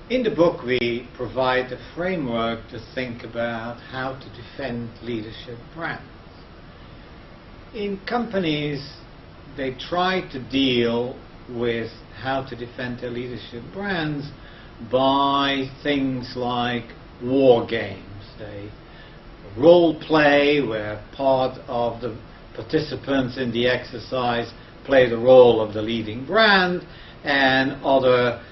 In the book we provide a framework to think about how to defend leadership brands. In companies, they try to deal with how to defend their leadership brands by things like war games. They role play where part of the participants in the exercise play the role of the leading brand, and other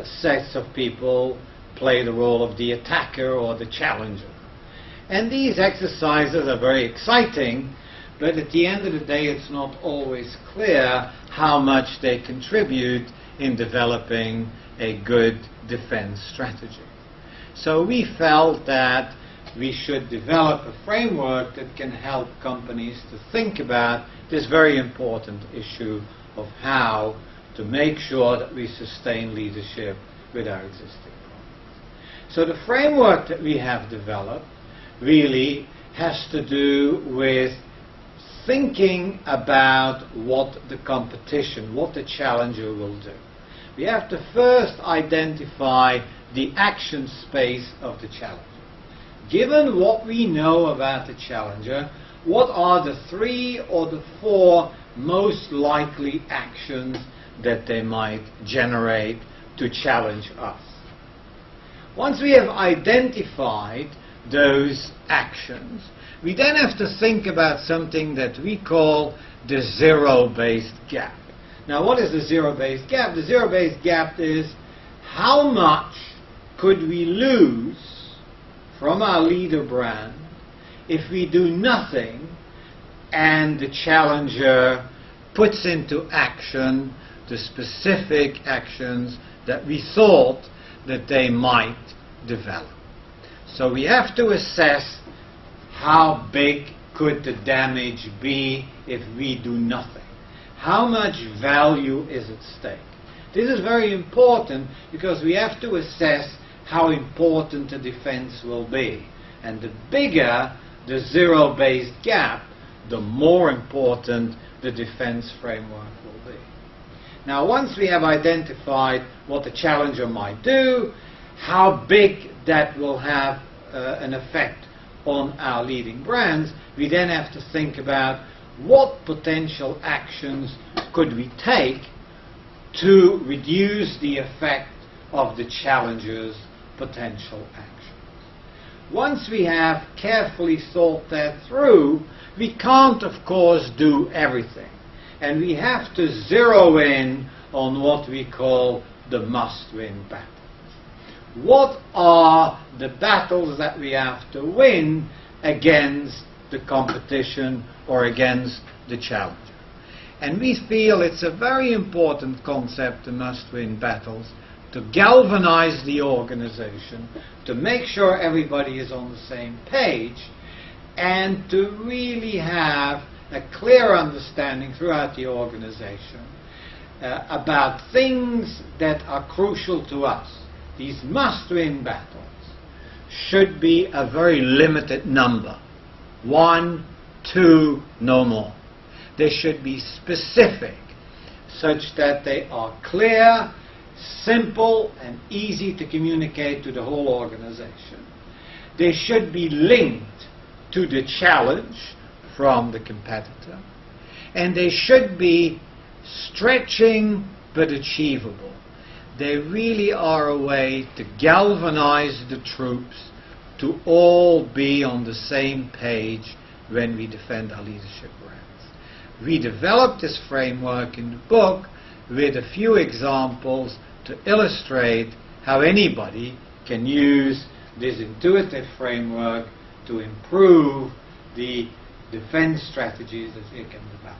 sets of people play the role of the attacker or the challenger. And these exercises are very exciting, but at the end of the day it's not always clear how much they contribute in developing a good defense strategy. So we felt that we should develop a framework that can help companies to think about this very important issue of how to make sure that we sustain leadership with our existing products. So the framework that we have developed really has to do with thinking about what the competition, what the challenger will do. We have to first identify the action space of the challenger. Given what we know about the challenger, what are the 3 or the 4 most likely actions that they might generate to challenge us? Once we have identified those actions, we then have to think about something that we call the zero-based gap. Now, what is the zero-based gap? The zero-based gap is how much could we lose from our leader brand if we do nothing and the challenger puts into action the specific actions that we thought that they might develop. So we have to assess how big could the damage be if we do nothing. How much value is at stake? This is very important because we have to assess how important the defense will be. And the bigger the zero-based gap, the more important the defense framework will be. Now, once we have identified what the challenger might do, how big that will have an effect on our leading brands, we then have to think about what potential actions could we take to reduce the effect of the challenger's potential actions. Once we have carefully thought that through, we can't, of course, do everything. And we have to zero in on what we call the must-win battles. What are the battles that we have to win against the competition or against the challenger? And we feel it's a very important concept, the must-win battles, to galvanize the organization, to make sure everybody is on the same page, and to really have a clear understanding throughout the organization about things that are crucial to us. These must-win battles should be a very limited number. 1, 2, no more. They should be specific, such that they are clear, simple, and easy to communicate to the whole organization. They should be linked to the challenge from the competitor, and they should be stretching but achievable. They really are a way to galvanize the troops to all be on the same page when we defend our leadership brands. We developed this framework in the book with a few examples to illustrate how anybody can use this intuitive framework to improve the defense strategies that they can develop.